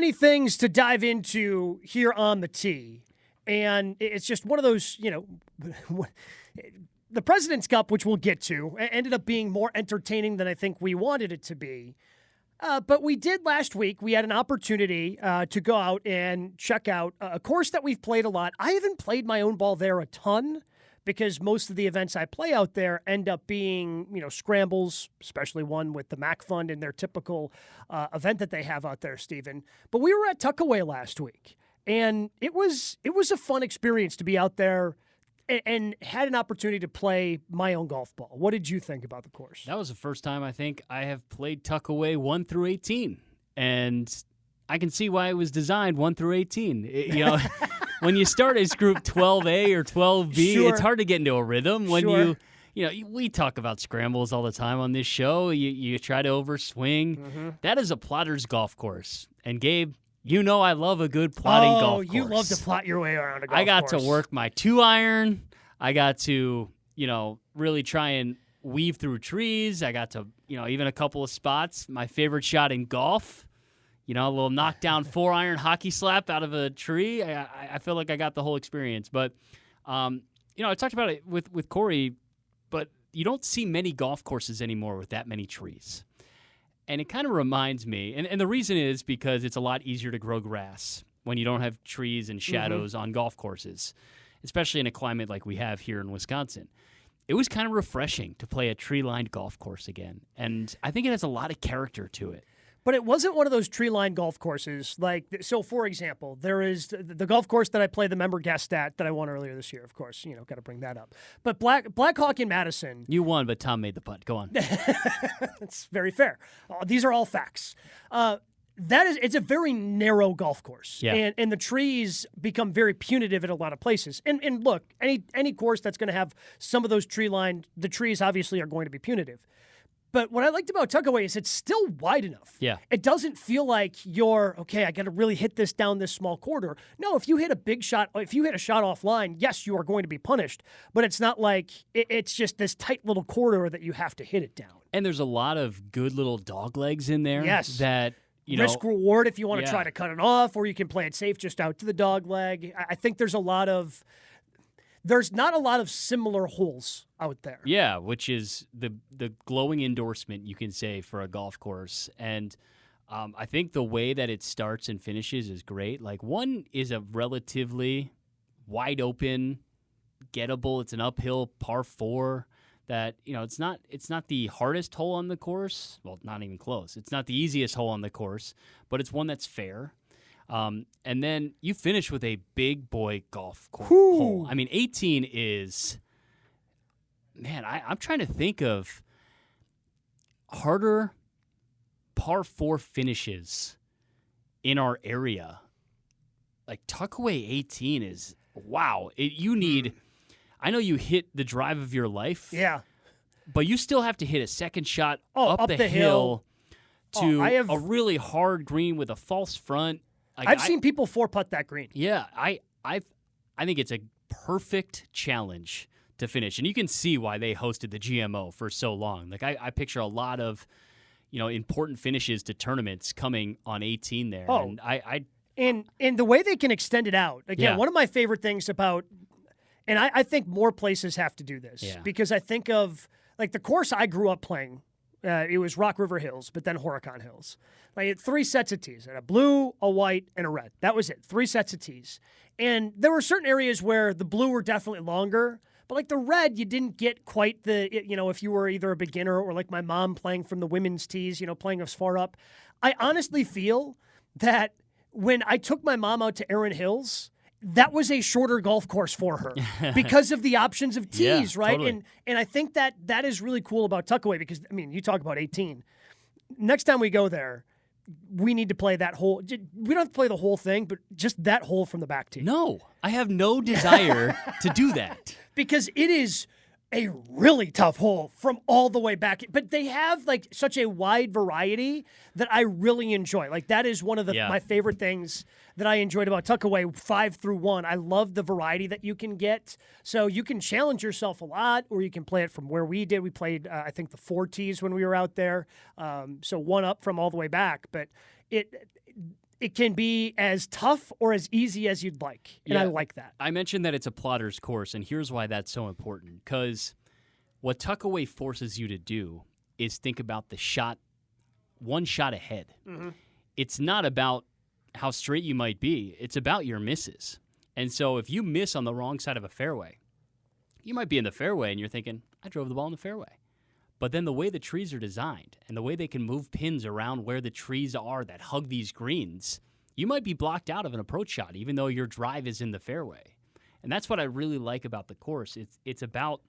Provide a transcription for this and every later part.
many things to dive into here on the tee. And it's just one of those, the President's Cup, which we'll get to, ended up being more entertaining than I think we wanted it to be. But we did last week. We had an opportunity to go out and check out a course that we've played a lot. I haven't played my own ball there a ton because most of the events I play out there end up being, scrambles, especially one with the MAC Fund and their typical event that they have out there, Stephen. But we were at Tuckaway last week, and it was a fun experience to be out there and had an opportunity to play my own golf ball. What did you think about the course? That was the first time I think I have played Tuckaway 1 through 18, and I can see why it was designed 1 through 18. When you start as Group 12A or 12B, Sure. It's hard to get into a rhythm. When Sure. we talk about scrambles all the time on this show. You try to overswing. Mm-hmm. That is a plotter's golf course, and Gabe, I love a good plotting golf course. Oh, you love to plot your way around a golf course. I got to work my 2-iron. I got to, really try and weave through trees. I got to, even a couple of spots. My favorite shot in golf, a little knockdown 4-iron hockey slap out of a tree. I feel like I got the whole experience. But, I talked about it with Cory, but you don't see many golf courses anymore with that many trees. And it kind of reminds me, and the reason is because it's a lot easier to grow grass when you don't have trees and shadows on golf courses, especially in a climate like we have here in Wisconsin. It was kind of refreshing to play a tree-lined golf course again, and I think it has a lot of character to it. But it wasn't one of those tree-lined golf courses. So for example, there is the golf course that I played the member guest at that I won earlier this year, of course, got to bring that up. But Black Hawk in Madison. You won, but Tom made the putt. Go on. That's very fair. These are all facts. It's a very narrow golf course. Yeah. And the trees become very punitive at a lot of places. And look, any course that's going to have some of those the trees obviously are going to be punitive. But what I liked about Tuckaway is it's still wide enough. Yeah. It doesn't feel like I got to really hit this down this small corridor. No, if you hit a big shot, if you hit a shot offline, yes, you are going to be punished. But it's not like it's just this tight little corridor that you have to hit it down. And there's a lot of good little dog legs in there. Yes. That, risk reward if you want to Yeah. try to cut it off, or you can play it safe just out to the dog leg. I think there's not a lot of similar holes out there. Yeah, which is the glowing endorsement you can say for a golf course. And I think the way that it starts and finishes is great. Like, one is a relatively wide open, gettable. It's an uphill par 4 that, it's not the hardest hole on the course. Well, not even close. It's not the easiest hole on the course, but it's one that's fair. And then you finish with a big boy golf hole. I mean, 18 is, man, I'm trying to think of harder par 4 finishes in our area. Like, Tuckaway 18 is, wow. You need, I know you hit the drive of your life. Yeah. But you still have to hit a second shot up the hill to a really hard green with a false front. Like, I've seen people 4-putt that green. Yeah, I think it's a perfect challenge to finish, and you can see why they hosted the GMO for so long. Like, I picture a lot of, important finishes to tournaments coming on 18 there. Oh, and and the way they can extend it out. Again, Yeah. one of my favorite things about, and I think more places have to do this because I think of like the course I grew up playing. It was Rock River Hills, but then Horicon Hills. Like, had 3 sets of tees, and a blue, a white, and a red. That was it, 3 sets of tees. And there were certain areas where the blue were definitely longer, but like the red, you didn't get quite if you were either a beginner or like my mom playing from the women's tees, playing as far up. I honestly feel that when I took my mom out to Erin Hills, that was a shorter golf course for her because of the options of tees, right? Totally. And I think that is really cool about Tuckaway because, I mean, you talk about 18. Next time we go there, we need to play that whole – we don't have to play the whole thing, but just that hole from the back tee. No, I have no desire to do that. Because it is a really tough hole from all the way back. But they have like such a wide variety that I really enjoy. Like that is one of my favorite things that I enjoyed about Tuckaway 5 through 1. I love the variety that you can get. So you can challenge yourself a lot, or you can play it from where we did. We played, I think, the 4 tees when we were out there. So 1 up from all the way back. But it can be as tough or as easy as you'd like. And I like that. I mentioned that it's a plotter's course, and here's why that's so important. Because what Tuckaway forces you to do is think about the shot, one shot ahead. Mm-hmm. It's not about how straight you might be. It's about your misses. And so if you miss on the wrong side of a fairway, you might be in the fairway and you're thinking, I drove the ball in the fairway. But then the way the trees are designed and the way they can move pins around where the trees are that hug these greens, you might be blocked out of an approach shot even though your drive is in the fairway. And that's what I really like about the course. It's about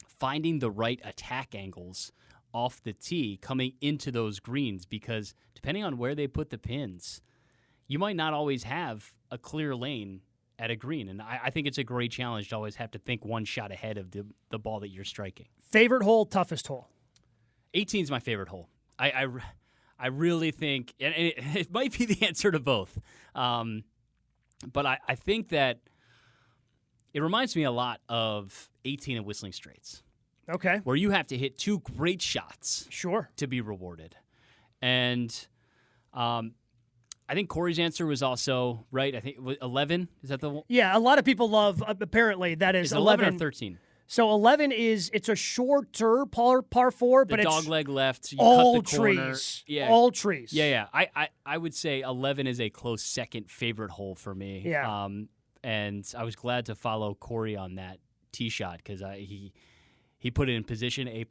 finding the right attack angles off the tee coming into those greens, because depending on where they put the pins, you might not always have a clear lane at a green. And I think it's a great challenge to always have to think one shot ahead of the ball that you're striking. Favorite hole, toughest hole? 18 is my favorite hole. I really think, and it might be the answer to both, but I think that it reminds me a lot of 18 at Whistling Straits. Okay. Where you have to hit two great shots to be rewarded. And I think Cory's answer was also right. I think 11. Is that the one? Yeah, a lot of people love, apparently, that is 11 or 13. So 11 it's a shorter par 4, but it's dogleg left. You all cut the trees. Corner. Yeah. All trees. Yeah. I would say 11 is a close second favorite hole for me. Yeah. And I was glad to follow Cory on that tee shot because he put it in position A++,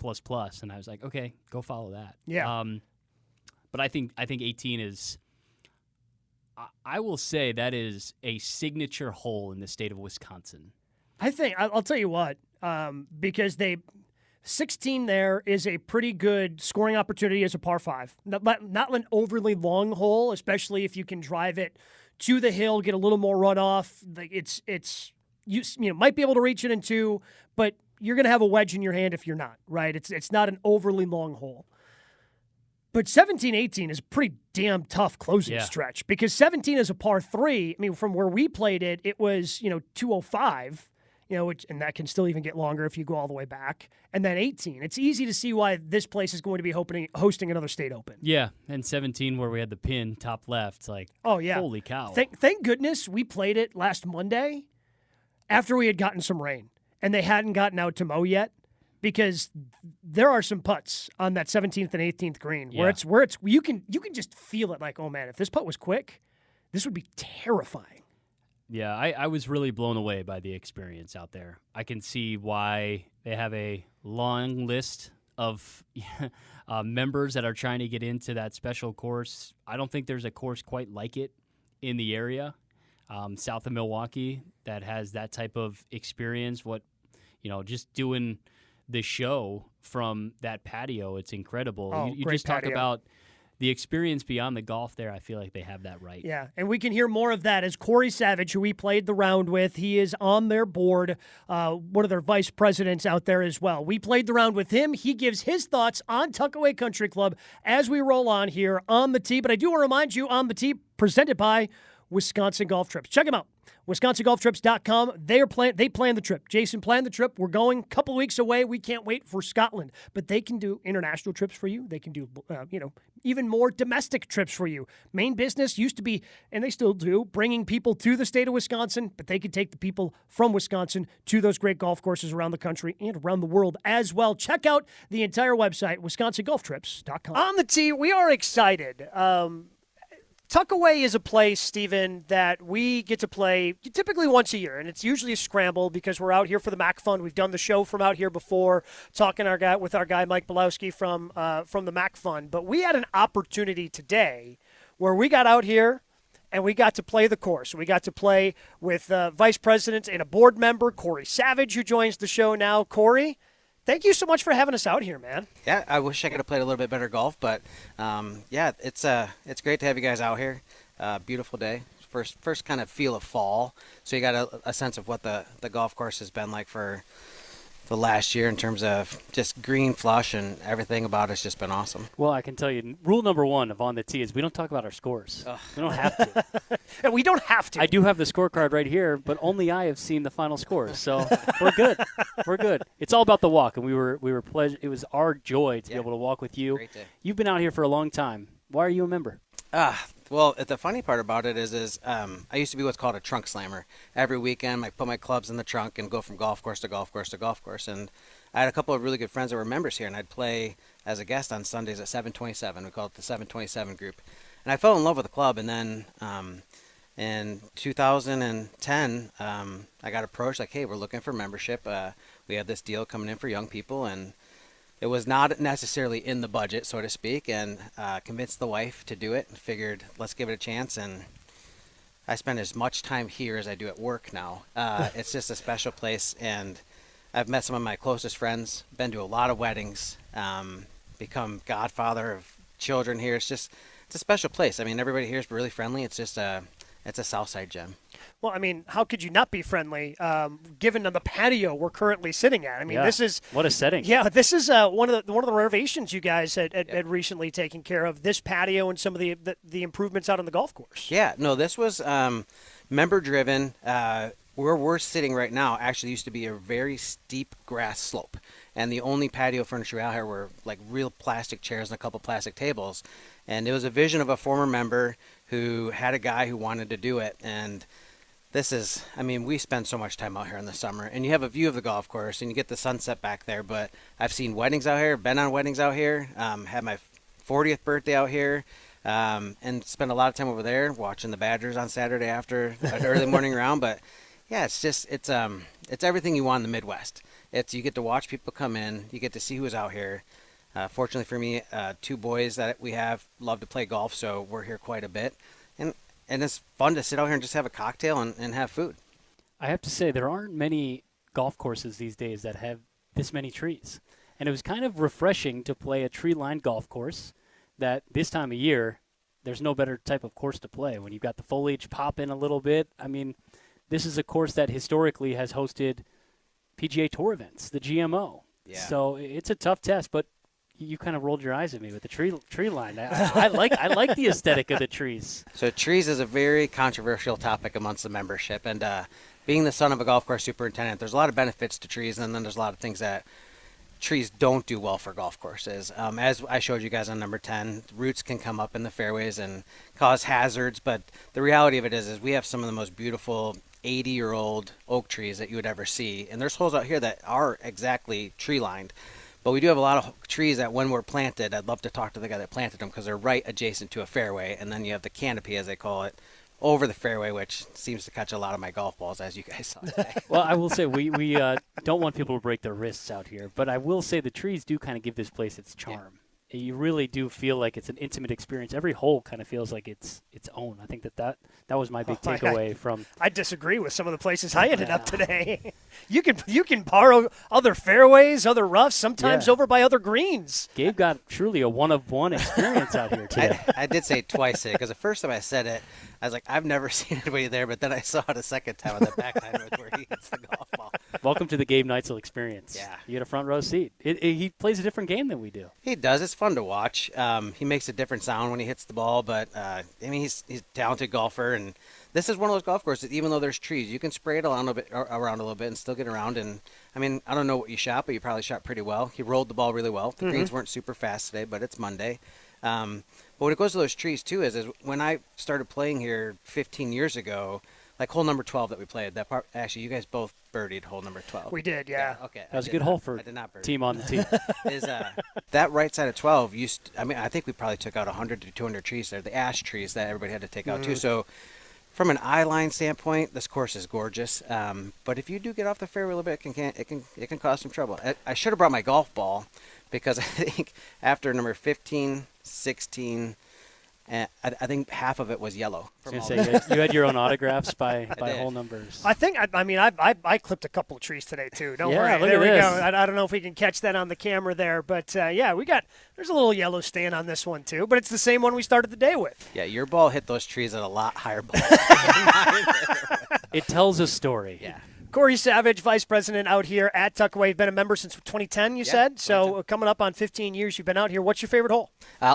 and I was like, okay, go follow that. Yeah. But I think 18 is. I will say that is a signature hole in the state of Wisconsin. I think I'll tell you what, because 16 there is a pretty good scoring opportunity as a par 5. Not an overly long hole, especially if you can drive it to the hill, get a little more runoff. It's you might be able to reach it in 2, but you're going to have a wedge in your hand if you're not, right? It's not an overly long hole. But 17, 18 is a pretty damn tough closing stretch, because 17 is a par 3. I mean, from where we played it, it was, 205, and that can still even get longer if you go all the way back. And then 18. It's easy to see why this place is going to be hosting another state open. Yeah, and 17 where we had the pin top left, holy cow. Thank goodness we played it last Monday after we had gotten some rain, and they hadn't gotten out to mow yet. Because there are some putts on that 17th and 18th green where it's you can just feel it like, oh man, if this putt was quick, this would be terrifying. Yeah, I was really blown away by the experience out there. I can see why they have a long list of members that are trying to get into that special course. I don't think there's a course quite like it in the area, south of Milwaukee, that has that type of experience. Just doing the show from that patio, it's incredible. Oh, you just talk about the experience beyond the golf there. I feel like they have that right. Yeah, and we can hear more of that as Cory Savage, who we played the round with, he is on their board, one of their vice presidents out there as well. We played the round with him. He gives his thoughts on Tuckaway Country Club as we roll on here on the tee. But I do want to remind you, On the Tee, presented by Wisconsin Golf Trips. Check them out. WisconsinGolfTrips.com. They plan the trip. Jason planned the trip. We're going a couple weeks away. We can't wait for Scotland. But they can do international trips for you. They can do, even more domestic trips for you. Main business used to be, and they still do, bringing people to the state of Wisconsin. But they can take the people from Wisconsin to those great golf courses around the country and around the world as well. Check out the entire website, WisconsinGolfTrips.com. On the tee, we are excited. Tuckaway is a place, Stephen, that we get to play typically once a year, and it's usually a scramble because we're out here for the MAC Fund. We've done the show from out here before, talking with our guy Mike Belowski from the MAC Fund. But we had an opportunity today where we got out here and we got to play the course. We got to play with Vice President and a board member, Cory Savage, who joins the show now. Cory, thank you so much for having us out here, man. Yeah, I wish I could have played a little bit better golf, but it's great to have you guys out here. Beautiful day. First kind of feel of fall, so you got a sense of what the golf course has been like for the last year in terms of just green flush, and everything about it's just been awesome. Well, I can tell you, rule number 1 of On the Tee is we don't talk about our scores. Ugh. We don't have to. And we don't have to. I do have the scorecard right here, but only I have seen the final scores, so we're good. We're good. It's all about the walk, and we were it was our joy to be able to walk with you. Great day. You've been out here for a long time. Why are you a member? Well, the funny part about it is I used to be what's called a trunk slammer. Every weekend, I put my clubs in the trunk and go from golf course to golf course to golf course. And I had a couple of really good friends that were members here, and I'd play as a guest on Sundays at 727. We call it the 727 group. And I fell in love with the club, and then in 2010, I got approached like, hey, we're looking for membership. We have this deal coming in for young people, and it was not necessarily in the budget, so to speak, and convinced the wife to do it and figured, let's give it a chance. And I spend as much time here as I do at work now. It's just a special place, and I've met some of my closest friends, been to a lot of weddings, become godfather of children here. It's a special place. I mean, everybody here is really friendly. It's a Southside gem. Well, I mean, how could you not be friendly, given the patio we're currently sitting at? I mean, this is what a setting. Yeah, this is one of the renovations you guys had recently taken care of. This patio and some of the improvements out on the golf course. Yeah, no, this was member driven. Where we're sitting right now actually used to be a very steep grass slope, and the only patio furniture out here were like real plastic chairs and a couple plastic tables. And it was a vision of a former member who had a guy who wanted to do it. And we spend so much time out here in the summer, and you have a view of the golf course and you get the sunset back there. But I've seen weddings out here, been on weddings out here, had my 40th birthday out here, and spent a lot of time over there watching the Badgers on Saturday after an early morning round. But yeah, it's everything you want in the Midwest. You get to watch people come in, you get to see who's out here. Fortunately for me, two boys that we have love to play golf, so we're here quite a bit. And it's fun to sit out here and just have a cocktail and have food. I have to say, there aren't many golf courses these days that have this many trees. And it was kind of refreshing to play a tree-lined golf course that this time of year, there's no better type of course to play. When you've got the foliage pop in a little bit, I mean, this is a course that historically has hosted PGA Tour events, the GMO. Yeah. So it's a tough test, but you kind of rolled your eyes at me with the tree line. I like the aesthetic of the trees. So trees is a very controversial topic amongst the membership, and being the son of a golf course superintendent, there's a lot of benefits to trees, and then there's a lot of things that trees don't do well for golf courses. As I showed you guys on number 10, roots can come up in the fairways and cause hazards, but the reality of it is we have some of the most beautiful 80-year-old oak trees that you would ever see, and there's holes out here that are exactly tree-lined. But we do have a lot of trees that when we're planted, I'd love to talk to the guy that planted them because they're right adjacent to a fairway. And then you have the canopy, as they call it, over the fairway, which seems to catch a lot of my golf balls, as you guys saw today. Well, I will say we don't want people to break their wrists out here. But I will say the trees do kind of give this place its charm. Yeah. You really do feel like it's an intimate experience. Every hole kind of feels like it's its own. I think that was my big takeaway from. I disagree with some of the places I ended up today. You can borrow other fairways, other roughs, sometimes over by other greens. Gabe got truly a one-of-one experience out here today. I did say it twice today because the first time I said it, I was like, I've never seen anybody there, but then I saw it a second time on the back nine where he hits the golf ball. Welcome to the Gabe Neitzel experience. Yeah. You get a front row seat. He plays a different game than we do. He does. It's fun to watch. He makes a different sound when he hits the ball, but he's a talented golfer, and this is one of those golf courses, even though there's trees, you can spray it around a little bit and still get around. And I mean, I don't know what you shot, but you probably shot pretty well. He rolled the ball really well. The greens weren't super fast today, but it's Monday. But when it goes to those trees, too, is when I started playing here 15 years ago, like hole number 12 that we played, that part, actually, you guys both birdied hole number 12. We did, yeah. Okay. That was a good hole for team on the tee. That right side of 12 I think we probably took out 100 to 200 trees there, the ash trees that everybody had to take out, too. So from an eye line standpoint, this course is gorgeous. But if you do get off the fairway a little bit, it can cause some trouble. I should have brought my golf ball because I think after number 15, 16, I think half of it was yellow. I was going to say, you had your own autographs by hole numbers. I think, I clipped a couple of trees today, too. Don't worry. Look there at we this. go. I don't know if we can catch that on the camera there. But, there's a little yellow stain on this one, too. But it's the same one we started the day with. Yeah, your ball hit those trees at a lot higher ball. It tells a story. Yeah. Cory Savage, Vice President out here at Tuckaway. You've been a member since 2010, you said? So coming up on 15 years you've been out here. What's your favorite hole?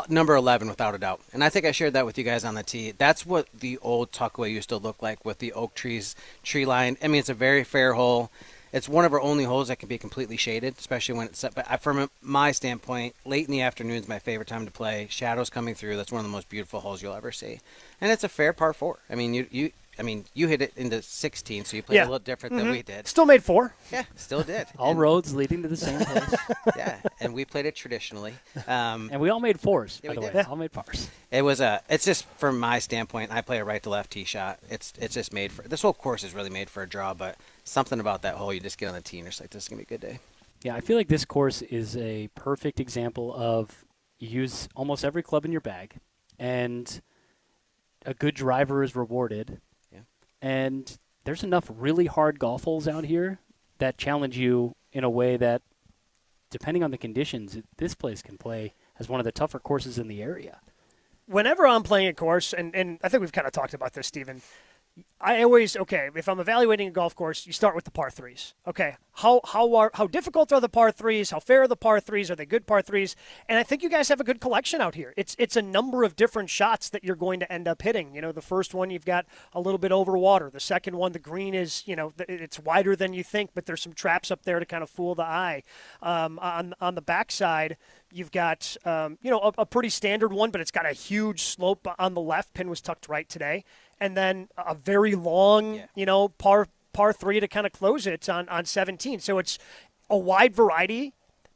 Number 11, without a doubt. And I think I shared that with you guys on the tee. That's what the old Tuckaway used to look like with the oak trees, tree line. I mean, it's a very fair hole. it's one of our only holes that can be completely shaded, especially when it's set. But from my standpoint, late in the afternoon is my favorite time to play. Shadows coming through. That's one of the most beautiful holes you'll ever see. And it's a fair par 4. I mean, you hit it into 16, so you played a little different than we did. Still made 4. Yeah, still did. All roads leading to the same place. Yeah, and we played it traditionally. And we all made 4s, Yeah, by the we way. did. All made pars. It's just from my standpoint, I play a right to left tee shot. It's just made for, this whole course is really made for a draw, but something about that hole, you just get on the tee and it's like, this is going to be a good day. Yeah, I feel like this course is a perfect example of you use almost every club in your bag, and a good driver is rewarded. Yeah. And there's enough really hard golf holes out here that challenge you in a way that, depending on the conditions, this place can play as one of the tougher courses in the area. Whenever I'm playing a course, and I think we've kind of talked about this, Stephen, I always, if I'm evaluating a golf course, you start with the par 3s. Okay, how difficult are the par 3s? How fair are the par 3s? Are they good par 3s? And I think you guys have a good collection out here. It's a number of different shots that you're going to end up hitting. The first one, you've got a little bit over water. The second one, the green is, it's wider than you think, but there's some traps up there to kind of fool the eye. On the backside, you've got, a pretty standard one, but it's got a huge slope on the left. Pin was tucked right today. And then a very long, par 3 to kind of close it on 17. So it's a wide variety,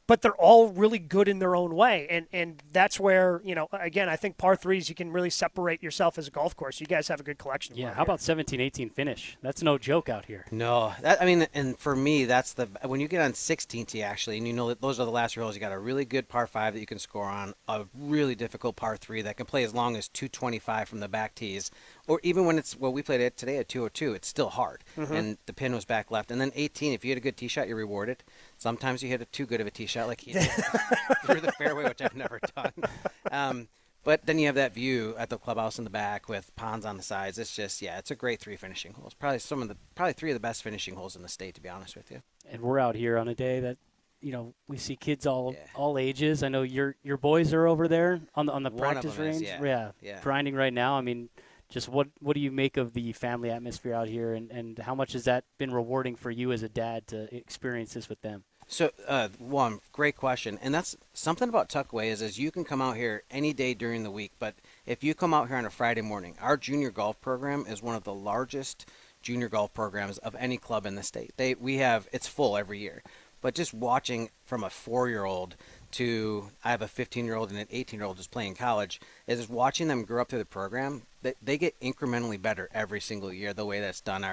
but they're all really good in their own way. And that's where, again, I think par 3s, you can really separate yourself as a golf course. You guys have a good collection. Yeah, how about 17, 18 finish? That's no joke out here. No, and for me, that's when you get on 16 tee actually, and that those are the last holes. You got a really good par 5 that you can score on, a really difficult par 3 that can play as long as 225 from the back tees, or even when we played it today at 202, it's still hard, and the pin was back left. And then 18, if you hit a good tee shot, you're rewarded. Sometimes you hit a too good of a tee shot like he did through the fairway, which I've never done. But then you have that view at the clubhouse in the back with ponds on the sides. It's just, it's a great 3 finishing holes. Probably 3 of the best finishing holes in the state, to be honest with you. And we're out here on a day that, we see kids all ages. I know your boys are over there on the practice range. Yeah, grinding right now. I mean, just what do you make of the family atmosphere out here, and how much has that been rewarding for you as a dad to experience this with them? So, one, great question. And that's something about Tuckaway is you can come out here any day during the week, but if you come out here on a Friday morning, our junior golf program is one of the largest junior golf programs of any club in the state. It's full every year. But just watching from a 4-year-old to, I have a 15-year-old and an 18-year-old just playing college, is just watching them grow up through the program. They get incrementally better every single year, the way that's done.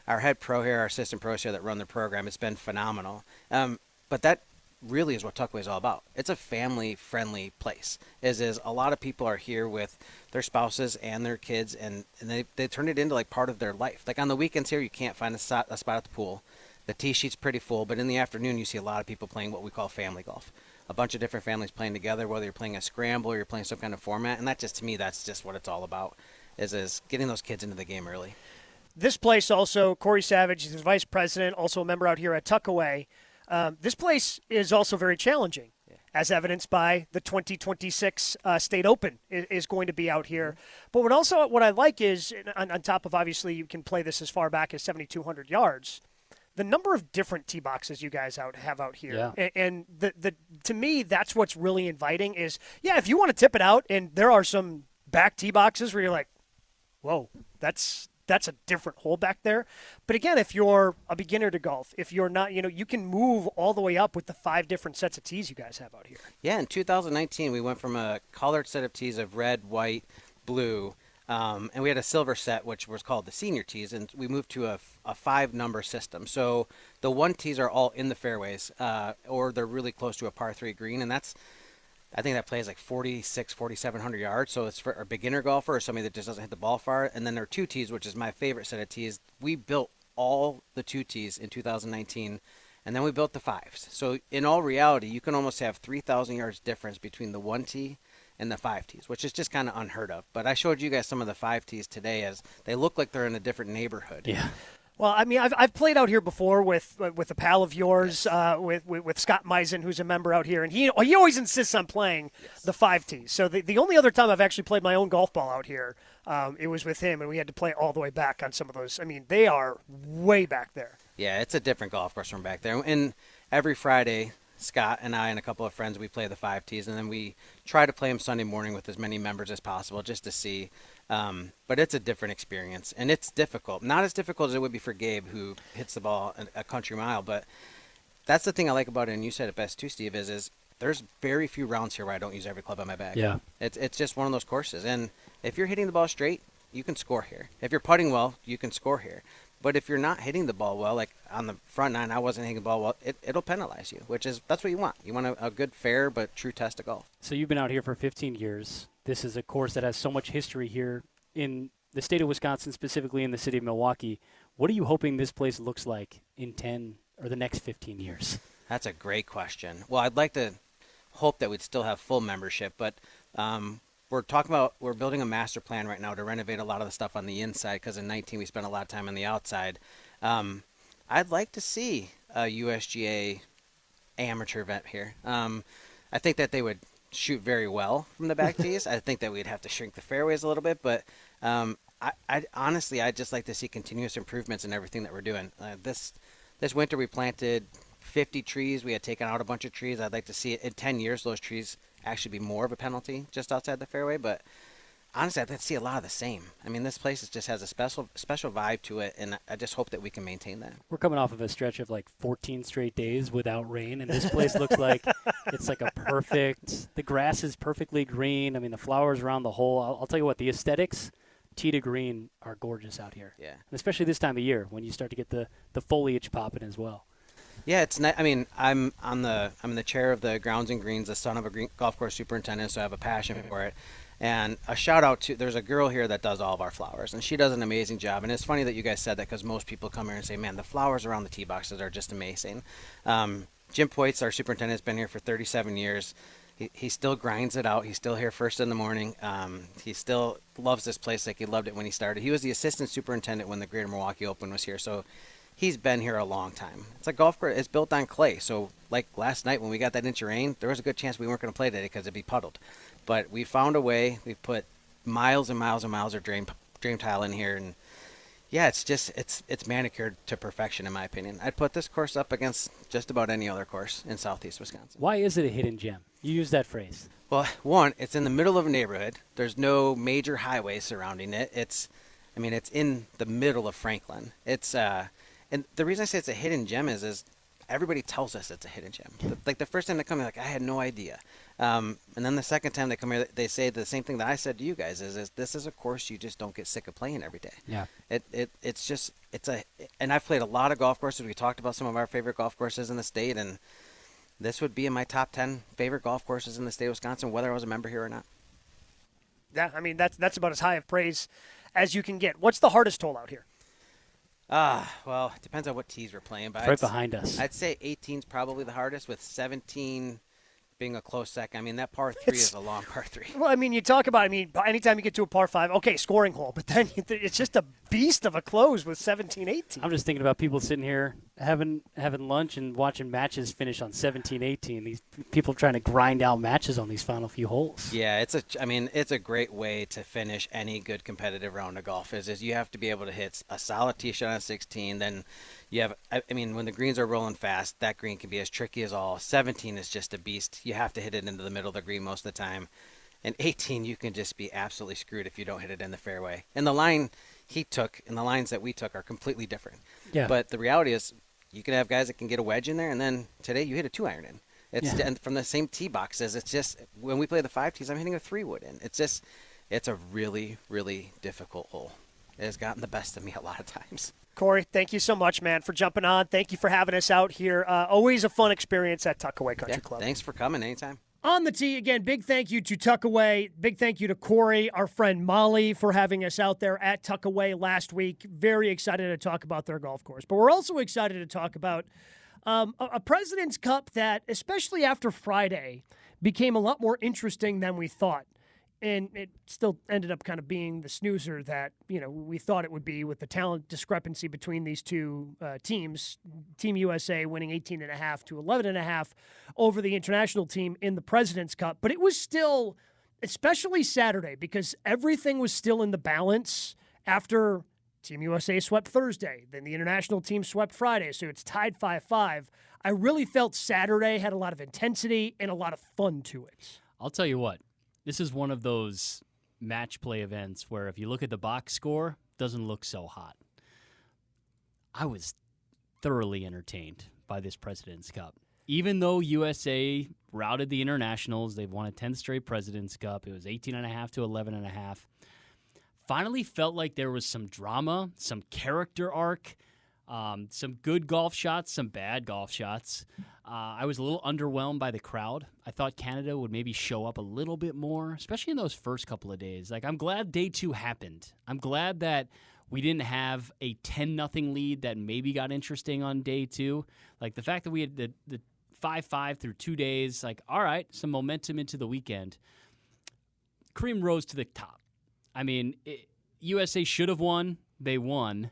Our head pro here, our assistant pros here that run the program, it's been phenomenal. But that really is what Tuckaway is all about. It's a family-friendly place. Is a lot of people are here with their spouses and their kids, and they turn it into like part of their life. Like on the weekends here, you can't find a spot at the pool. The tee sheet's pretty full, but in the afternoon, you see a lot of people playing what we call family golf. A bunch of different families playing together, whether you're playing a scramble or you're playing some kind of format. And to me, that's just what it's all about, is getting those kids into the game early. This place also, Cory Savage, is vice president, also a member out here at Tuckaway. This place is also very challenging, as evidenced by the 2026 State Open is going to be out here. But what I like is, on top of obviously you can play this as far back as 7,200 yards, the number of different tee boxes you guys have out here. Yeah. And to me, that's what's really inviting is, if you want to tip it out, and there are some back tee boxes where you're like, whoa, that's a different hole back there. But again, if you're a beginner to golf, if you're not, you can move all the way up with the 5 different sets of tees you guys have out here. Yeah, in 2019, we went from a colored set of tees of red, white, blue, and we had a silver set, which was called the senior tees, and we moved to a 5-number system. So the 1 tees are all in the fairways, or they're really close to a par 3 green, and I think that plays like 4,700 yards. So it's for a beginner golfer or somebody that just doesn't hit the ball far. And then there are 2 tees, which is my favorite set of tees. We built all the 2 tees in 2019, and then we built the 5s. So in all reality, you can almost have 3,000 yards difference between the 1 tee and the 5 tees, which is just kind of unheard of. But I showed you guys some of the 5 tees today, as they look like they're in a different neighborhood. Yeah. Well, I mean, I've played out here before with a pal of yours, with Scott Meisen, who's a member out here, and he always insists on playing the 5 tees. So the only other time I've actually played my own golf ball out here, it was with him, and we had to play all the way back on some of those. I mean, they are way back there. Yeah, it's a different golf course from back there. And every Friday, Scott and I and a couple of friends, we play the 5 tees, and then we try to play them Sunday morning with as many members as possible just to see. But it's a different experience, and it's difficult. Not as difficult as it would be for Gabe, who hits the ball a country mile, but that's the thing I like about it, and you said it best too, Steve, is there's very few rounds here where I don't use every club on my bag. Yeah. It's just one of those courses, and if you're hitting the ball straight, you can score here. If you're putting well, you can score here. But if you're not hitting the ball well, like on the front nine, I wasn't hitting the ball well, it'll penalize you, that's what you want. You want a good, fair, but true test of golf. So you've been out here for 15 years. This is a course that has so much history here in the state of Wisconsin, specifically in the city of Milwaukee. What are you hoping this place looks like in 10 or the next 15 years? That's a great question. Well, I'd like to hope that we'd still have full membership, but we're building a master plan right now to renovate a lot of the stuff on the inside, because in 19 we spent a lot of time on the outside. I'd like to see a USGA amateur event here. I think that they would shoot very well from the back tees. I think that we'd have to shrink the fairways a little bit, but I'd just like to see continuous improvements in everything that we're doing. This winter we planted 50 trees. We had taken out a bunch of trees. I'd like to see it in 10 years, those trees actually be more of a penalty just outside the fairway. But honestly, I'd like to see a lot of the same. I mean, this place just has a special vibe to it, and I just hope that we can maintain that. We're coming off of a stretch of like 14 straight days without rain, and this place looks like it's like the grass is perfectly green. I mean, the flowers around the hole. I'll tell you what, the aesthetics, tee to green, are gorgeous out here. Yeah. And especially this time of year when you start to get the foliage popping as well. Yeah, it's nice. I mean, I'm in the chair of the grounds and greens, the son of a golf course superintendent, so I have a passion for it. And a shout out to, there's a girl here that does all of our flowers, and she does an amazing job. And it's funny that you guys said that, because most people come here and say, man, the flowers around the tee boxes are just amazing. Jim Poitz, our superintendent, has been here for 37 years. He still grinds it out. He's still here first in the morning. He still loves this place like he loved it when he started. He was the assistant superintendent when the Greater Milwaukee Open was here, so he's been here a long time. It's like golf course. It's built on clay. So like last night when we got that inch of rain, there was a good chance we weren't going to play today because it'd be puddled. But we found a way. We've put miles and miles and miles of drain tile in here. And yeah, it's manicured to perfection in my opinion. I'd put this course up against just about any other course in southeast Wisconsin. Why is it a hidden gem? You use that phrase. Well, one, it's in the middle of a neighborhood. There's no major highways surrounding it. It's in the middle of Franklin. And the reason I say it's a hidden gem is everybody tells us it's a hidden gem. Like the first time they come here, like, I had no idea. And then the second time they come here, they say the same thing that I said to you guys is this is a course you just don't get sick of playing every day. Yeah. And I've played a lot of golf courses. We talked about some of our favorite golf courses in the state, and this would be in my top 10 favorite golf courses in the state of Wisconsin, whether I was a member here or not. Yeah, I mean, that's about as high of praise as you can get. What's the hardest hole out here? Well, it depends on what tees we're playing. But right behind us. I'd say 18's probably the hardest, with 17 being a close second. I mean, that par 3 is a long par 3. Well, I mean, you talk about, anytime you get to a par 5, okay, scoring hole, but then it's just a beast of a close with 17, 18. I'm just thinking about people sitting here having lunch and watching matches finish on 17, 18. These people trying to grind out matches on these final few holes. Yeah, it's a great way to finish any good competitive round of golf. Is you have to be able to hit a solid tee shot on 16, then you have, when the greens are rolling fast, that green can be as tricky as all. 17 is just a beast. You have to hit it into the middle of the green most of the time. And 18, you can just be absolutely screwed if you don't hit it in the fairway. And the line he took and the lines that we took are completely different. Yeah. But the reality is, you can have guys that can get a wedge in there, and then today you hit a 2-iron in. And from the same tee boxes. It's just, when we play the 5 tees, I'm hitting a 3-wood in. It's a really, really difficult hole. It has gotten the best of me a lot of times. Cory, thank you so much, man, for jumping on. Thank you for having us out here. Always a fun experience at Tuckaway Country Club. Thanks for coming anytime. On the tee, again, big thank you to Tuckaway. Big thank you to Cory, our friend Molly, for having us out there at Tuckaway last week. Very excited to talk about their golf course. But we're also excited to talk about a President's Cup that, especially after Friday, became a lot more interesting than we thought. And it still ended up kind of being the snoozer that, we thought it would be, with the talent discrepancy between these two teams. Team USA winning 18.5 to 11.5 over the international team in the President's Cup. But it was still, especially Saturday, because everything was still in the balance after Team USA swept Thursday. Then the international team swept Friday, so it's tied 5-5. I really felt Saturday had a lot of intensity and a lot of fun to it. I'll tell you what, this is one of those match play events where if you look at the box score, it doesn't look so hot. I was thoroughly entertained by this President's Cup. Even though USA routed the internationals, they've won a 10th straight President's Cup. It was 18.5 to 11.5. Finally felt like there was some drama, some character arc, some good golf shots, some bad golf shots. I was a little underwhelmed by the crowd. I thought Canada would maybe show up a little bit more, especially in those first couple of days. Like, I'm glad day 2 happened. I'm glad that we didn't have a 10-0 lead that maybe got interesting on day 2. Like, the fact that we had the 5-5 through 2 days, like, all right, some momentum into the weekend. Cream rose to the top. I mean, USA should have won. They won.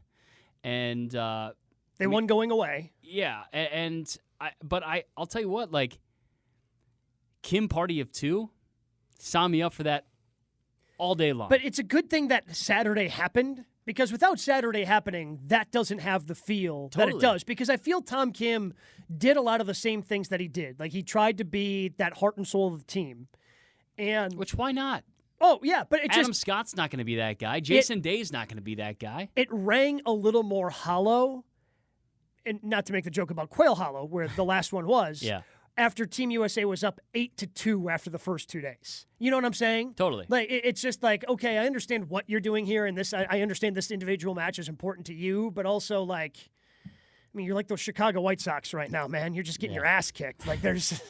And they won going away. Yeah, but I'll tell you what, like, Kim Party of 2 signed me up for that all day long. But it's a good thing that Saturday happened, because without Saturday happening, that doesn't have the feel that it does. Because I feel Tom Kim did a lot of the same things that he did. Like, he tried to be that heart and soul of the team. And which, why not? Oh, yeah, but Adam Scott's not going to be that guy. Jason Day's not going to be that guy. It rang a little more hollow, and not to make the joke about Quail Hollow, where the last one was. Yeah. After Team USA was up 8-2 after the first 2 days. You know what I'm saying? Totally. Like, it's just like, okay, I understand what you're doing here, and this, I understand this individual match is important to you, but also, like, I mean, you're like those Chicago White Sox right now, man. You're just getting your ass kicked. Like, there's,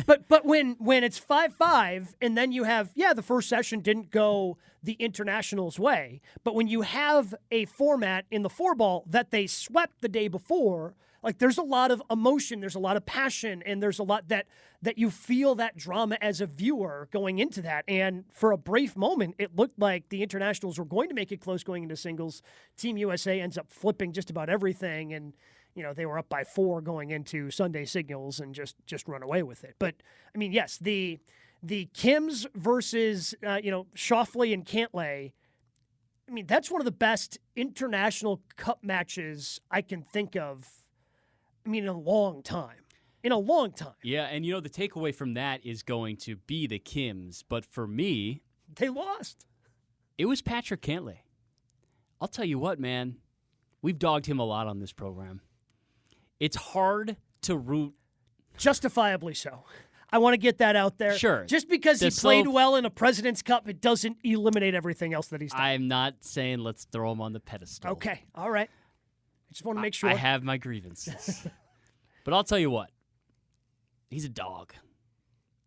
but when it's 5-5, and then you have, the first session didn't go the internationals' way, but when you have a format in the 4-ball that they swept the day before, like, there's a lot of emotion, there's a lot of passion, and there's a lot that you feel that drama as a viewer going into that. And for a brief moment, it looked like the internationals were going to make it close going into singles. Team USA ends up flipping just about everything, and they were up by 4 going into Sunday signals and just run away with it. But I mean, yes, the Kims versus Schauffele and Cantlay. I mean, that's one of the best international cup matches I can think of. I mean, in a long time. Yeah, and the takeaway from that is going to be the Kims. But for me, they lost. It was Patrick Cantlay. I'll tell you what, man. We've dogged him a lot on this program. It's hard to root. Justifiably so. I want to get that out there. Sure. Just because he played well in a President's Cup, it doesn't eliminate everything else that he's done. I'm not saying let's throw him on the pedestal. Okay. All right. I just want to make sure. I have my grievances. But I'll tell you what. He's a dog.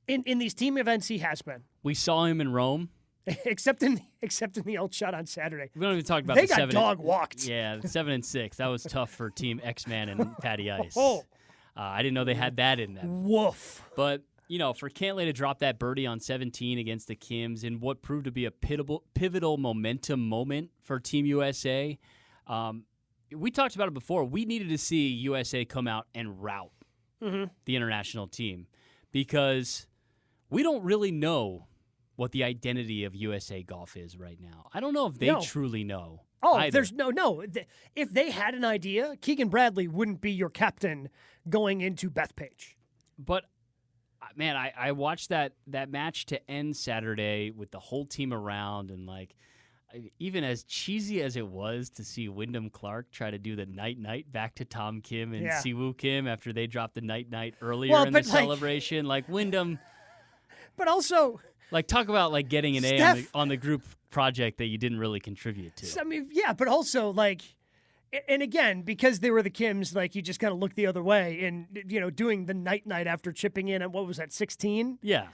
In these team events, he has been. We saw him in Rome. Except in the old shot on Saturday. We don't even talk about they got dog walked. Yeah, 7-6. That was tough for Team X-Man and Patty Ice. Oh. I didn't know they had that in them. Woof. But, for Cantlay to drop that birdie on 17 against the Kims in what proved to be a pivotal momentum moment for Team USA, we talked about it before. We needed to see USA come out and rout the international team because we don't really know what the identity of USA Golf is right now. I don't know if they truly know. Oh, either. There's no. If they had an idea, Keegan Bradley wouldn't be your captain going into Bethpage. But, man, I watched that match to end Saturday with the whole team around, and, like, even as cheesy as it was to see Wyndham Clark try to do the night-night back to Tom Kim and Siwoo Kim after they dropped the night-night earlier in the celebration, like Wyndham. But also, like, talk about, like, getting an A on the group project that you didn't really contribute to. I mean, yeah, but also, like, and again, because they were the Kims, like, you just kind of look the other way and, doing the night-night after chipping in at, what was that, 16? Yeah.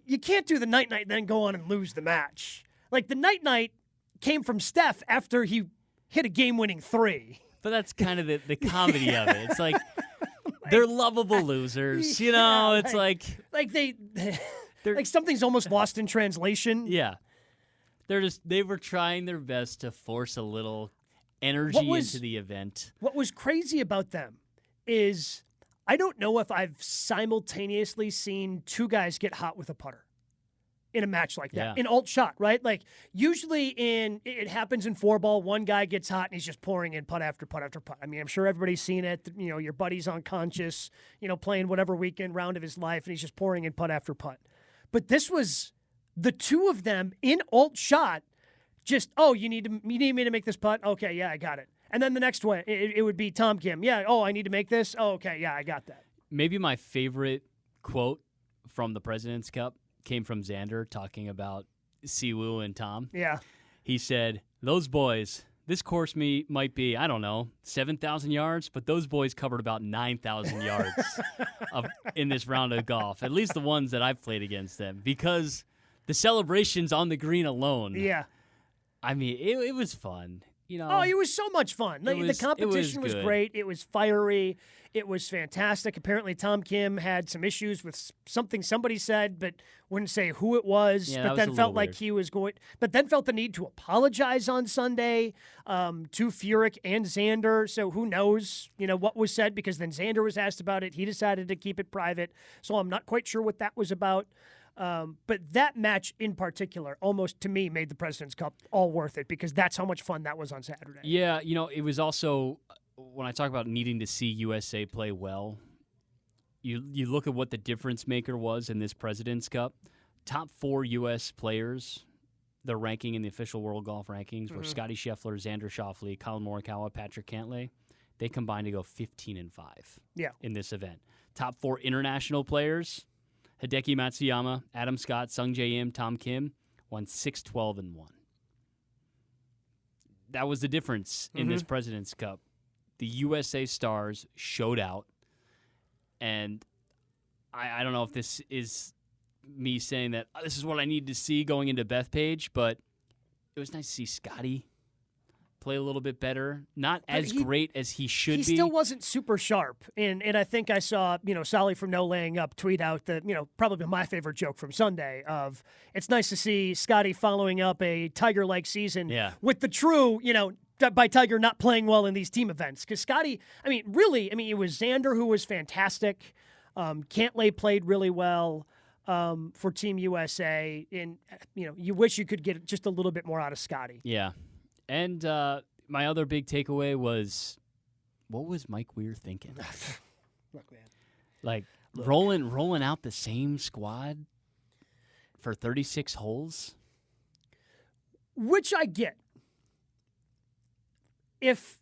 You can't do the night-night then go on and lose the match. Like, the night-night came from Steph after he hit a game-winning 3. But that's kind of the comedy of it. It's like, they're lovable losers. It's like like something's almost lost in translation. Yeah. They were trying their best to force a little energy into the event. What was crazy about them is I don't know if I've simultaneously seen 2 guys get hot with a putter. in a match like that, Yeah. in alt shot, right? Like usually it happens in 4-ball, one guy gets hot and he's just pouring in putt after putt after putt. I mean, I'm sure everybody's seen it. You know, your buddy's unconscious, you know, playing whatever weekend round of his life, and he's just pouring in putt after putt. But this was the two of them in alt shot. Just, you need me to make this putt? Okay, yeah, I got it. And then the next one, it would be Tom Kim. Yeah, I need to make this? Oh, okay, yeah, I got that. Maybe my favorite quote from the President's Cup came from Xander talking about Siwoo and Tom. Yeah. He said, those boys, this course might be, I don't know, 7,000 yards, but those boys covered about 9,000 yards in this round of golf, at least the ones that I've played against them, because the celebrations on the green alone. Yeah. I mean, it was fun. You know, it was so much fun. The competition was great. It was fiery. It was fantastic. Apparently, Tom Kim had some issues with something somebody said, but wouldn't say who it was. Yeah, but then felt like he was going. But then felt the need to apologize on Sunday to Furyk and Xander. So who knows? You know what was said, because then Xander was asked about it. He decided to keep it private. So I'm not quite sure what that was about. But that match in particular, almost to me, made the President's Cup all worth it, because that's how much fun that was on Saturday. Yeah, you know, it was also, when I talk about needing to see USA play well, you look at what the difference maker was in this President's Cup. Top 4 U.S. players, their ranking in the official World Golf Rankings were Scotty Scheffler, Xander Schauffele, Colin Morikawa, Patrick Cantlay. They combined to go 15-5 in this event. Top 4 international players, Hideki Matsuyama, Adam Scott, Sung Jae Im, Tom Kim, won 6-12-1. That was the difference in this President's Cup. The USA stars showed out, and I don't know if this is me saying that this is what I need to see going into Bethpage, but it was nice to see Scotty play a little bit better. Not as great as he should be. He still wasn't super sharp. And I think I saw, Sally from No Laying Up tweet out the, probably my favorite joke from Sunday of, it's nice to see Scotty following up a Tiger-like season with the true, by Tiger not playing well in these team events. Because Scotty, it was Xander who was fantastic. Cantlay played really well for Team USA. And, you wish you could get just a little bit more out of Scotty. Yeah. And my other big takeaway was, what was Mike Weir thinking? Look, man. Like, rolling out the same squad for 36 holes? Which I get. If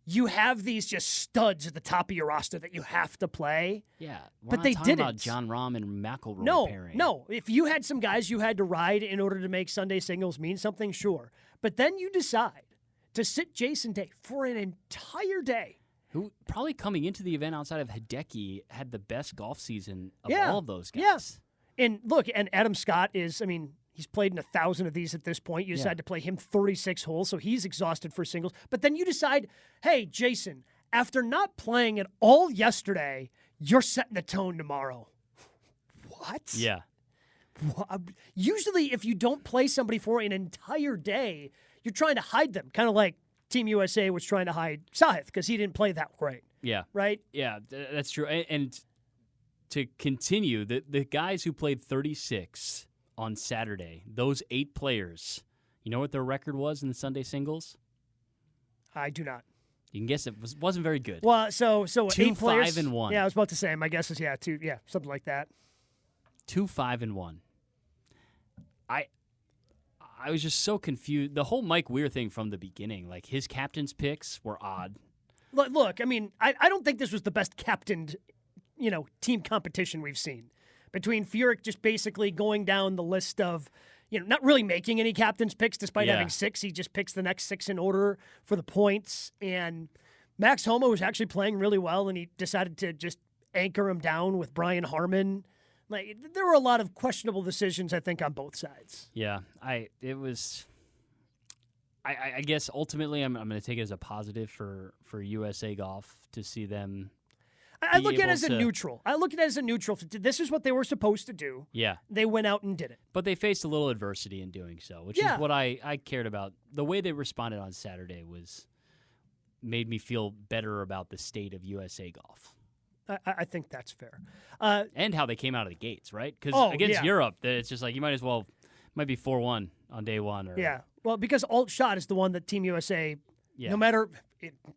you have these just studs at the top of your roster that you have to play. Yeah, but they didn't. About John Rahm and McIlroy pairing. No. If you had some guys you had to ride in order to make Sunday singles mean something, sure. But then you decide to sit Jason Day for an entire day. Who probably coming into the event outside of Hideki had the best golf season of all of those guys. Yes. And look, and Adam Scott is, he's played in 1,000 of these at this point. You decide to play him 36 holes, so he's exhausted for singles. But then you decide, hey, Jason, after not playing at all yesterday, you're setting the tone tomorrow. What? Yeah. Usually, if you don't play somebody for an entire day, you're trying to hide them, kind of like Team USA was trying to hide Sahith because he didn't play that great. Yeah. Right? Yeah, that's true. And to continue, the guys who played 36 on Saturday, those 8 players, you know what their record was in the Sunday singles? I do not. You can guess it wasn't very good. Well, so 8 players. 2-5-1. Yeah, I was about to say. My guess is 2. Yeah, something like that. 2-5-1. I was just so confused. The whole Mike Weir thing from the beginning, like his captain's picks were odd. Look, I don't think this was the best captained, team competition we've seen. Between Furyk just basically going down the list of, not really making any captain's picks despite having 6. He just picks the next 6 in order for the points. And Max Homa was actually playing really well, and he decided to just anchor him down with Brian Harman. There were a lot of questionable decisions, I think, on both sides. Yeah, I guess ultimately I'm going to take it as a positive for USA Golf to see them. I look at it as a neutral. This is what they were supposed to do. Yeah. They went out and did it. But they faced a little adversity in doing so, which is what I cared about. The way they responded on Saturday made me feel better about the state of USA Golf. I think that's fair. And how they came out of the gates, right? Because against Europe, it's just like you might be 4-1 on day one. Yeah, well, because alt shot is the one that Team USA, no matter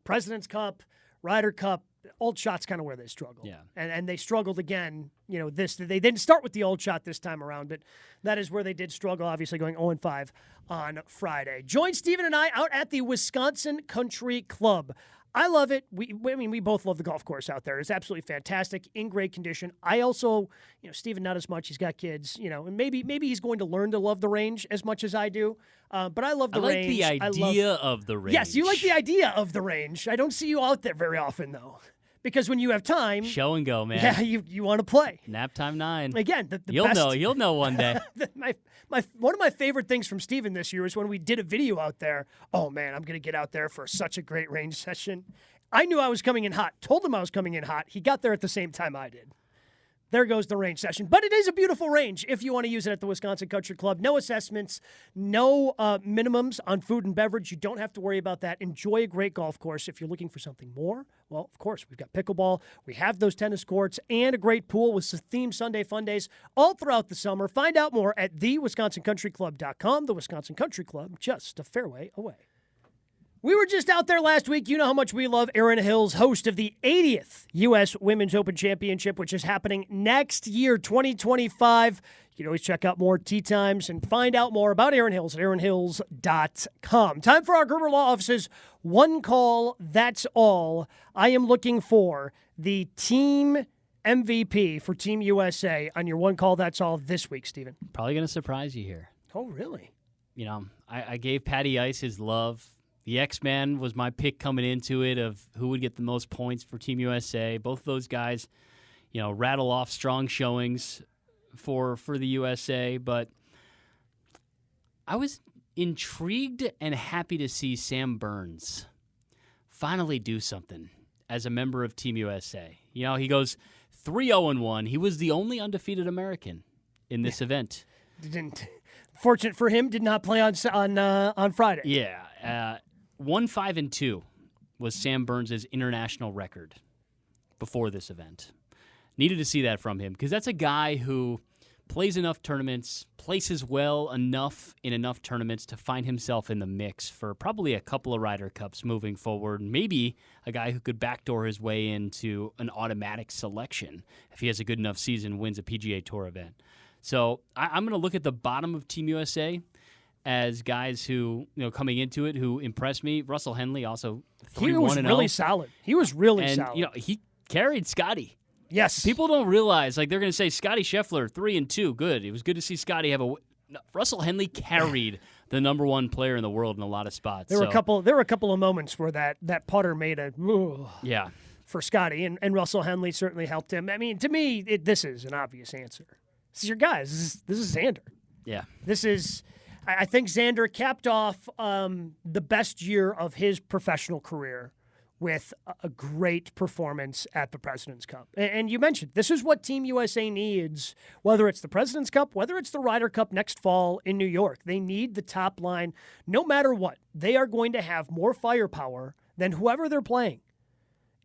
President's Cup, Ryder Cup, alt shot's kind of where they struggle. Yeah. And they struggled again, they didn't start with the alt shot this time around, but that is where they did struggle, obviously going 0-5 on Friday. Join Steven and I out at the Wisconsin Country Club. I love it. We both love the golf course out there. It's absolutely fantastic, in great condition. I also, Steven, not as much. He's got kids, and maybe he's going to learn to love the range as much as I do. But I love the range. I like the idea of the range. Yes, you like the idea of the range. I don't see you out there very often, though. Because when you have time, show and go, man. Yeah, you want to play. Nap time 9. Again, you'll know one day. One of my favorite things from Steven this year is when we did a video out there. Oh man, I'm going to get out there for such a great range session. I knew I was coming in hot. Told him I was coming in hot. He got there at the same time I did. There goes the range session. But it is a beautiful range if you want to use it at the Wisconsin Country Club. No assessments, no minimums on food and beverage. You don't have to worry about that. Enjoy a great golf course. If you're looking for something more, well, of course, we've got pickleball. We have those tennis courts and a great pool with themed Sunday fun days all throughout the summer. Find out more at thewisconsincountryclub.com. The Wisconsin Country Club, just a fairway away. We were just out there last week. You know how much we love Erin Hills, host of the 80th U.S. Women's Open Championship, which is happening next year, 2025. You can always check out more tee times and find out more about Erin Hills at erinhills.com. Time for our Gerber Law Office's One Call, That's All. I am looking for the team MVP for Team USA on your One Call, That's All this week, Stephen. Probably going to surprise you here. Oh, really? I gave Patty Ice his love. The X-Man was my pick coming into it of who would get the most points for Team USA. Both of those guys, rattle off strong showings for the USA. But I was intrigued and happy to see Sam Burns finally do something as a member of Team USA. He goes 3-0-1. He was the only undefeated American in this event. Fortunate for him, did not play on Friday. Yeah. 1-5-2 was Sam Burns' international record before this event. Needed to see that from him because that's a guy who plays enough tournaments, places well enough in enough tournaments to find himself in the mix for probably a couple of Ryder Cups moving forward. Maybe a guy who could backdoor his way into an automatic selection if he has a good enough season, wins a PGA Tour event. So I'm going to look at the bottom of Team USA as guys who, coming into it, who impressed me. Russell Henley also 3-1-0. He was really solid. He was really solid. And, he carried Scotty. Yes. People don't realize, they're going to say Scotty Scheffler, 3-2, good. It was good to see Scotty have Russell Henley carried the number one player in the world in a lot of spots. There were a couple of moments where that putter made for Scotty, and Russell Henley certainly helped him. I mean, to me, this is an obvious answer. This is your guys. This is Xander. Yeah. I think Xander capped off the best year of his professional career with a great performance at the President's Cup. And you mentioned, this is what Team USA needs, whether it's the President's Cup, whether it's the Ryder Cup next fall in New York. They need the top line. No matter what, they are going to have more firepower than whoever they're playing.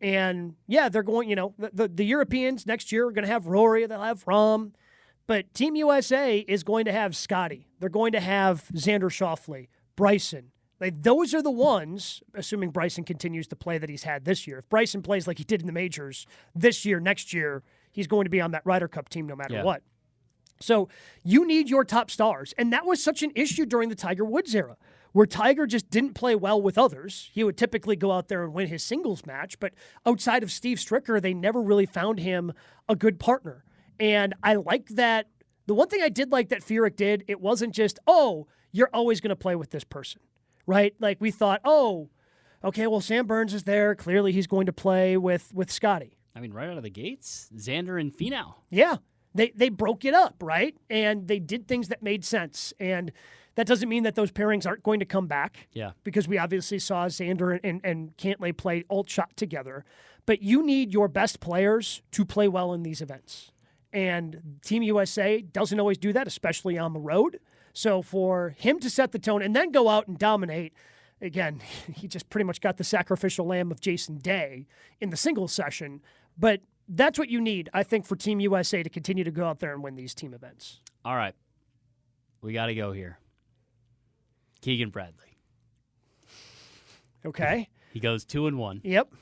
And, yeah, they're going, the Europeans next year are going to have Rory, they'll have Rahm. But Team USA is going to have Scotty. They're going to have Xander Schauffele, Bryson. Those are the ones, assuming Bryson continues to play that he's had this year. If Bryson plays like he did in the majors this year, next year, he's going to be on that Ryder Cup team no matter what. So you need your top stars. And that was such an issue during the Tiger Woods era, where Tiger just didn't play well with others. He would typically go out there and win his singles match, but outside of Steve Stricker, they never really found him a good partner. And I liked that. The one thing I did like that Furyk did, it wasn't just, you're always going to play with this person, right? Like we thought, okay, well, Sam Burns is there. Clearly he's going to play with Scotty. I mean, right out of the gates, Xander and Finau. Yeah, they broke it up, right? And they did things that made sense. And that doesn't mean that those pairings aren't going to come back. Yeah. Because we obviously saw Xander and Cantlay play alt shot together. But you need your best players to play well in these events. And Team USA doesn't always do that, especially on the road. So for him to set the tone and then go out and dominate, again, he just pretty much got the sacrificial lamb of Jason Day in the singles session. But that's what you need, I think, for Team USA to continue to go out there and win these team events. All right. We got to go here. Keegan Bradley. Okay. He goes 2-1. Yep.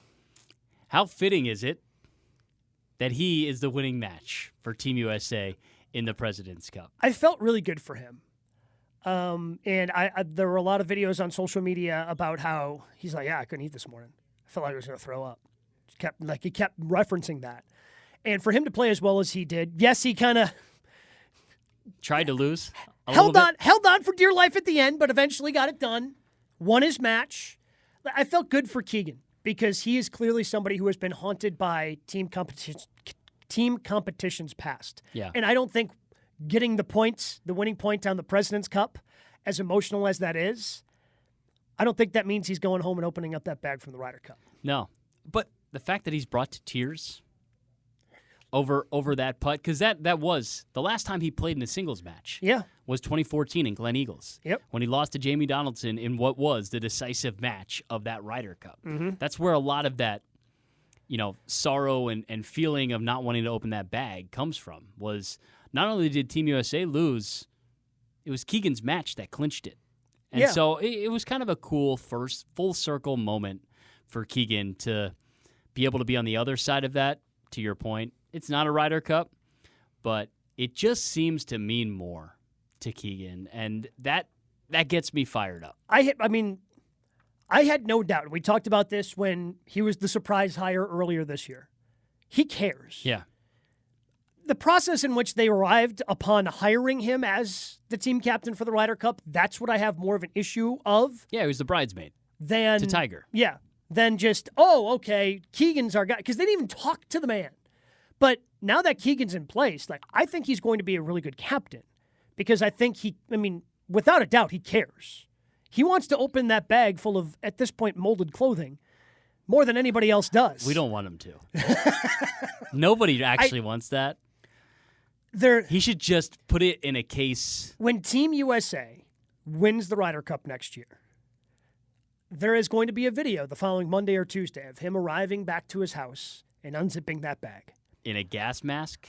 How fitting is it that he is the winning match for Team USA in the President's Cup? I felt really good for him. And I there were a lot of videos on social media about how he's like, I couldn't eat this morning. I felt like I was going to throw up. He kept referencing that. And for him to play as well as he did, yes, he kind of tried to lose. Held on for dear life at the end, but eventually got it done. Won his match. I felt good for Keegan because he is clearly somebody who has been haunted by team competitions past. Yeah. And I don't think getting the winning point on the President's Cup, as emotional as that is, I don't think that means he's going home and opening up that bag from the Ryder Cup. No. But the fact that he's brought to tears over that putt, because that was the last time he played in a singles match. Yeah. Was 2014 in Glen Eagles. Yep. When he lost to Jamie Donaldson in what was the decisive match of that Ryder Cup. Mm-hmm. That's where a lot of that, sorrow and feeling of not wanting to open that bag comes from. Was not only did Team USA lose, it was Keegan's match that clinched it. And so it was kind of a cool first full circle moment for Keegan to be able to be on the other side of that, to your point. It's not a Ryder Cup, but it just seems to mean more to Keegan, and that gets me fired up. I had no doubt. We talked about this when he was the surprise hire earlier this year. He cares. Yeah. The process in which they arrived upon hiring him as the team captain for the Ryder Cup, that's what I have more of an issue of. Yeah, he was the bridesmaid than to Tiger. Yeah. Than just, okay, Keegan's our guy. Because they didn't even talk to the man. But now that Keegan's in place, I think he's going to be a really good captain. Because I think without a doubt, he cares. He wants to open that bag full of, at this point, molded clothing more than anybody else does. We don't want him to. Nobody actually wants that. He should just put it in a case. When Team USA wins the Ryder Cup next year, there is going to be a video the following Monday or Tuesday of him arriving back to his house and unzipping that bag. In a gas mask?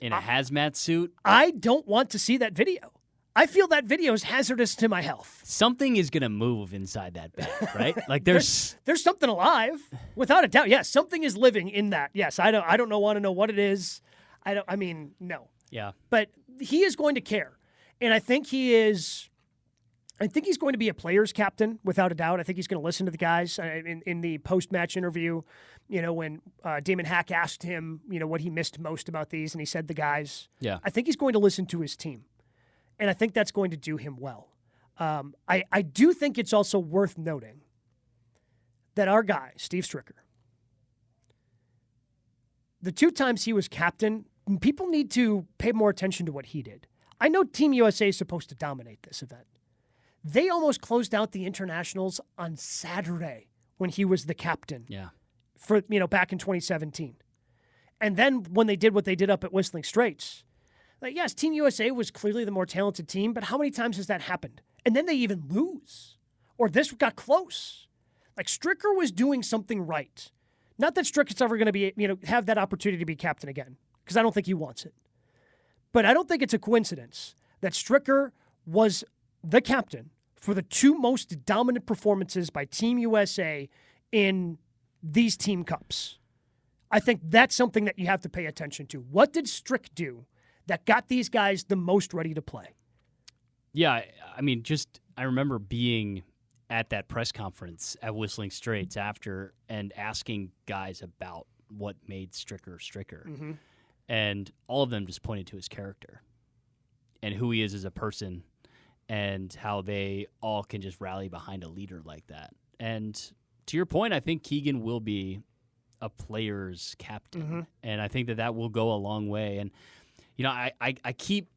In a hazmat suit? I don't want to see that video. I feel that video is hazardous to my health. Something is going to move inside that bag, right? Like there's something alive, without a doubt. Yes, something is living in that. Yes, I don't want to know what it is. No. Yeah. But he is going to care. And I think he's going to be a player's captain, without a doubt. I think he's going to listen to the guys in the post-match interview. When Damon Hack asked him, what he missed most about these, and he said the guys. Yeah. I think he's going to listen to his team. And I think that's going to do him well. I do think it's also worth noting that our guy, Steve Stricker, the 2 times he was captain, people need to pay more attention to what he did. I know Team USA is supposed to dominate this event. They almost closed out the internationals on Saturday when he was the captain. Yeah. For back in 2017. And then when they did what they did up at Whistling Straits, yes, Team USA was clearly the more talented team, but how many times has that happened? And then they even lose. Or this got close. Stricker was doing something right. Not that Stricker's ever going to be, have that opportunity to be captain again, because I don't think he wants it. But I don't think it's a coincidence that Stricker was the captain for the 2 most dominant performances by Team USA in these team cups. I think that's something that you have to pay attention to. What did Strick do that got these guys the most ready to play? Yeah, I remember being at that press conference at Whistling Straits after and asking guys about what made Stricker Stricker. Mm-hmm. And all of them just pointed to his character and who he is as a person and how they all can just rally behind a leader like that. And to your point, I think Keegan will be a player's captain. Mm-hmm. And I think that will go a long way. And, I keep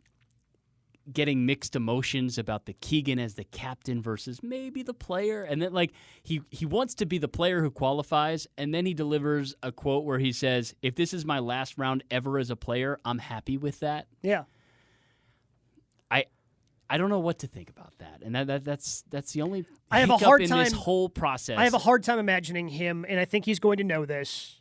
getting mixed emotions about the Keegan as the captain versus maybe the player. And then, he wants to be the player who qualifies, and then he delivers a quote where he says, if this is my last round ever as a player, I'm happy with that. Yeah. I don't know what to think about that. And that's the only I have a hard in time, this whole process. I have a hard time imagining him, and I think he's going to know this.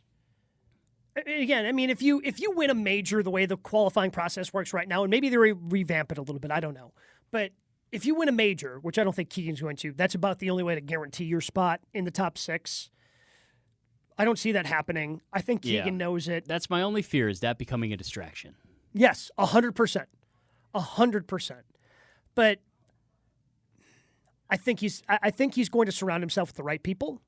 again, I mean, if you win a major the way the qualifying process works right now, and maybe they revamp it a little bit, I don't know. But if you win a major, which I don't think Keegan's going to, that's about the only way to guarantee your spot in the top 6. I don't see that happening. I think Keegan knows it. That's my only fear, is that becoming a distraction. Yes, 100%. 100%. But I think he's going to surround himself with the right people.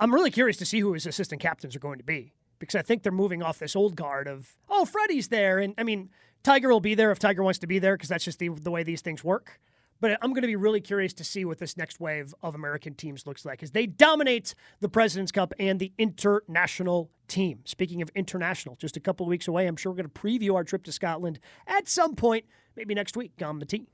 I'm really curious to see who his assistant captains are going to be, because I think they're moving off this old guard of, oh, Freddie's there. And I mean, Tiger will be there if Tiger wants to be there, because that's just the way these things work. But I'm going to be really curious to see what this next wave of American teams looks like as they dominate the President's Cup and the international team. Speaking of international, just a couple of weeks away, I'm sure we're going to preview our trip to Scotland at some point, maybe next week on the tee.